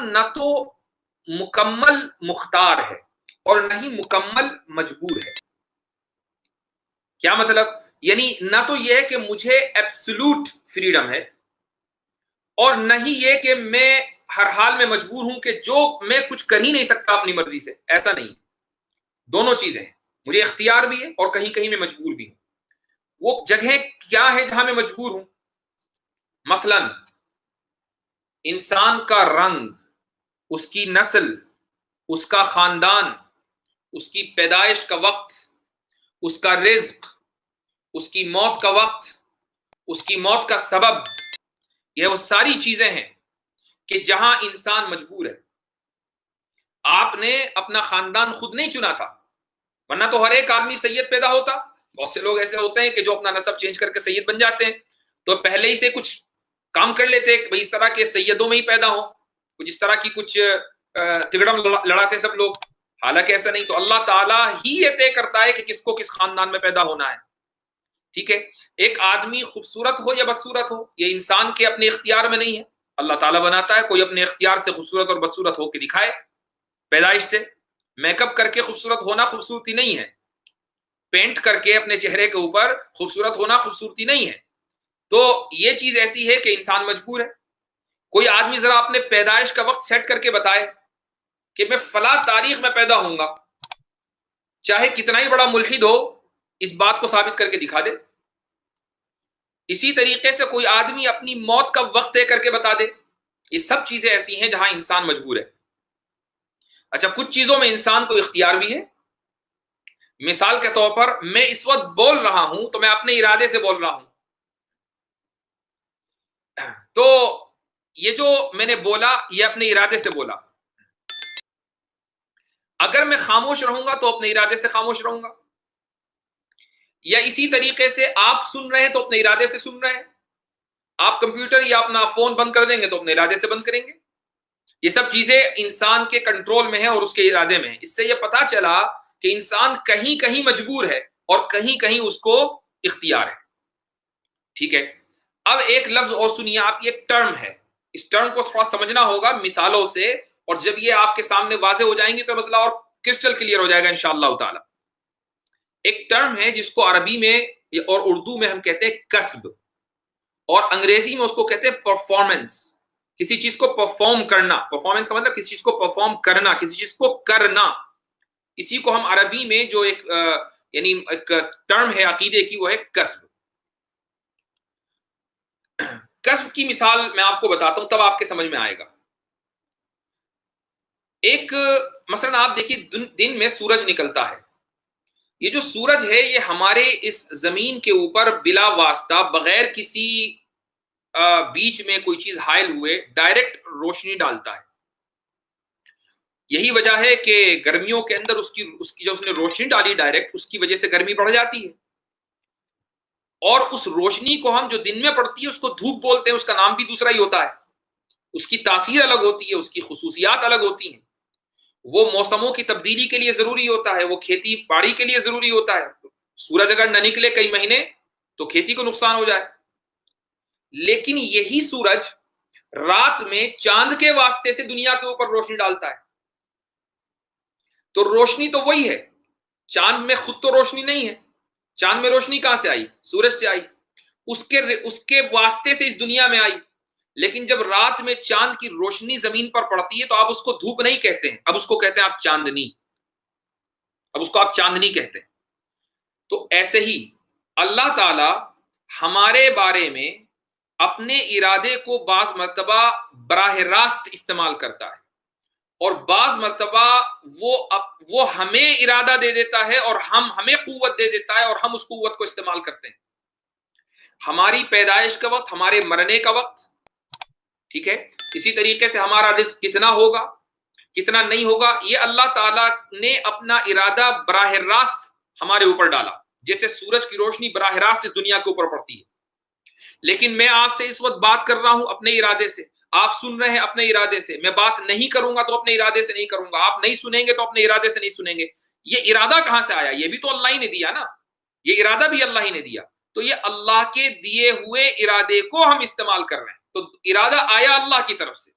انسان نہ تو مکمل مختار ہے اور نہ ہی مکمل مجبور ہے. کیا مطلب؟ یعنی نہ تو یہ کہ مجھے ایبسولوٹ فریڈم ہے اور نہ ہی یہ کہ میں ہر حال میں مجبور ہوں کہ جو میں کچھ کر ہی نہیں سکتا اپنی مرضی سے. ایسا نہیں. دونوں چیزیں ہیں. مجھے اختیار بھی ہے اور کہیں کہیں میں مجبور بھی ہوں. وہ جگہیں کیا ہے جہاں میں مجبور ہوں؟ مثلا انسان کا رنگ، اس کی نسل، اس کا خاندان، اس کی پیدائش کا وقت، اس کا رزق، اس کی موت کا وقت، اس کی موت کا سبب، یہ وہ ساری چیزیں ہیں کہ جہاں انسان مجبور ہے. آپ نے اپنا خاندان خود نہیں چنا تھا، ورنہ تو ہر ایک آدمی سید پیدا ہوتا. بہت سے لوگ ایسے ہوتے ہیں کہ جو اپنا نسب چینج کر کے سید بن جاتے ہیں، تو پہلے ہی سے کچھ کام کر لیتے کہ اس طرح کے سیدوں میں ہی پیدا ہوں، کچھ اس طرح کی کچھ تگڑم لڑاتے سب لوگ. حالانکہ ایسا نہیں. تو اللہ تعالیٰ ہی یہ طے کرتا ہے کہ کس کو کس خاندان میں پیدا ہونا ہے. ٹھیک ہے. ایک آدمی خوبصورت ہو یا بدصورت ہو، یہ انسان کے اپنے اختیار میں نہیں ہے. اللہ تعالیٰ بناتا ہے. کوئی اپنے اختیار سے خوبصورت اور بدصورت ہو کے دکھائے. پیدائش سے میک اپ کر کے خوبصورت ہونا خوبصورتی نہیں ہے. پینٹ کر کے اپنے چہرے کے اوپر خوبصورت ہونا خوبصورتی نہیں ہے. تو یہ چیز ایسی ہے کہ انسان مجبور ہے. کوئی آدمی ذرا اپنے پیدائش کا وقت سیٹ کر کے بتائے کہ میں فلاں تاریخ میں پیدا ہوں گا، چاہے کتنا ہی بڑا ملحد ہو، اس بات کو ثابت کر کے دکھا دے. اسی طریقے سے کوئی آدمی اپنی موت کا وقت طے کر کے بتا دے. یہ سب چیزیں ایسی ہیں جہاں انسان مجبور ہے. اچھا، کچھ چیزوں میں انسان کو اختیار بھی ہے. مثال کے طور پر میں اس وقت بول رہا ہوں تو میں اپنے ارادے سے بول رہا ہوں. تو یہ جو میں نے بولا یہ اپنے ارادے سے بولا. اگر میں خاموش رہوں گا تو اپنے ارادے سے خاموش رہوں گا. یا اسی طریقے سے آپ سن رہے ہیں تو اپنے ارادے سے سن رہے ہیں. آپ کمپیوٹر یا اپنا فون بند کر دیں گے تو اپنے ارادے سے بند کریں گے. یہ سب چیزیں انسان کے کنٹرول میں ہیں اور اس کے ارادے میں ہیں. اس سے یہ پتا چلا کہ انسان کہیں کہیں مجبور ہے اور کہیں کہیں اس کو اختیار ہے. ٹھیک ہے. اب ایک لفظ اور سنیے آپ. یہ ایک ٹرم ہے. اس ٹرم کو تھوڑا سمجھنا ہوگا مثالوں سے، اور جب یہ آپ کے سامنے واضح ہو جائیں گی تو مسئلہ اور کرسٹل کلیئر ہو جائے گا انشاءاللہ تعالی. ایک ٹرم ہے جس کو عربی میں اور اردو میں ہم کہتے ہیں کسب، اور انگریزی میں اس کو کہتے ہیں پرفارمنس. کسی چیز کو پرفارم کرنا. پرفارمنس کا مطلب کسی چیز کو پرفارم کرنا، کسی چیز کو کرنا. اسی کو ہم عربی میں جو ایک یعنی ایک ٹرم ہے عقیدے کی، وہ ہے کسب. کسب کی مثال میں آپ کو بتاتا ہوں تب آپ کے سمجھ میں آئے گا. ایک مثلا آپ دیکھیے دن میں سورج نکلتا ہے. یہ جو سورج ہے یہ ہمارے اس زمین کے اوپر بلا واسطہ بغیر کسی بیچ میں کوئی چیز حائل ہوئے ڈائریکٹ روشنی ڈالتا ہے. یہی وجہ ہے کہ گرمیوں کے اندر اس کی جو اس نے روشنی ڈالی ڈائریکٹ، اس کی وجہ سے گرمی بڑھ جاتی ہے. اور اس روشنی کو ہم جو دن میں پڑتی ہے اس کو دھوپ بولتے ہیں. اس کا نام بھی دوسرا ہی ہوتا ہے. اس کی تاثیر الگ ہوتی ہے، اس کی خصوصیات الگ ہوتی ہیں. وہ موسموں کی تبدیلی کے لیے ضروری ہوتا ہے، وہ کھیتی باڑی کے لیے ضروری ہوتا ہے. سورج اگر نہ نکلے کئی مہینے تو کھیتی کو نقصان ہو جائے. لیکن یہی سورج رات میں چاند کے واسطے سے دنیا کے اوپر روشنی ڈالتا ہے. تو روشنی تو وہی ہے. چاند میں خود تو روشنی نہیں ہے. چاند میں روشنی کہاں سے آئی؟ سورج سے آئی. اس کے واسطے سے اس دنیا میں آئی. لیکن جب رات میں چاند کی روشنی زمین پر پڑتی ہے تو آپ اس کو دھوپ نہیں کہتے ہیں، اب اس کو کہتے ہیں آپ چاندنی. اب اس کو آپ چاندنی کہتے ہیں. تو ایسے ہی اللہ تعالی ہمارے بارے میں اپنے ارادے کو بعض مرتبہ براہ راست استعمال کرتا ہے، اور بعض مرتبہ وہ ہمیں ارادہ دے دیتا ہے اور ہمیں قوت دے دیتا ہے اور ہم اس قوت کو استعمال کرتے ہیں. ہماری پیدائش کا وقت، ہمارے مرنے کا وقت. ٹھیک ہے. اسی طریقے سے ہمارا رزق کتنا ہوگا کتنا نہیں ہوگا، یہ اللہ تعالیٰ نے اپنا ارادہ براہ راست ہمارے اوپر ڈالا. جیسے سورج کی روشنی براہ راست اس دنیا کے اوپر پڑتی ہے. لیکن میں آپ سے اس وقت بات کر رہا ہوں اپنے ارادے سے، آپ سن رہے ہیں اپنے ارادے سے. میں بات نہیں کروں گا تو اپنے ارادے سے نہیں کروں گا. آپ نہیں سنیں گے تو اپنے ارادے سے نہیں سنیں گے. یہ ارادہ کہاں سے آیا؟ یہ بھی تو اللہ ہی نے دیا نا. یہ ارادہ بھی اللہ ہی نے دیا. تو یہ اللہ کے دیے ہوئے ارادے کو ہم استعمال کر رہے ہیں. تو ارادہ آیا اللہ کی طرف سے.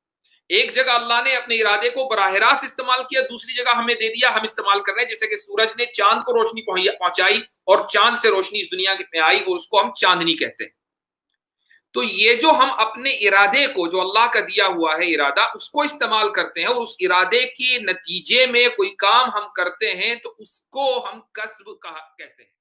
ایک جگہ اللہ نے اپنے ارادے کو براہ راست استعمال کیا، دوسری جگہ ہمیں دے دیا، ہم استعمال کر رہے ہیں، جیسے کہ سورج نے چاند کو روشنی پہنچائی اور چاند سے روشنی اس دنیا میں آئی اور اس کو ہم چاندنی کہتے ہیں۔ تو یہ جو ہم اپنے ارادے کو، جو اللہ کا دیا ہوا ہے ارادہ، اس کو استعمال کرتے ہیں اور اس ارادے کے نتیجے میں کوئی کام ہم کرتے ہیں تو اس کو ہم کسب کہتے ہیں۔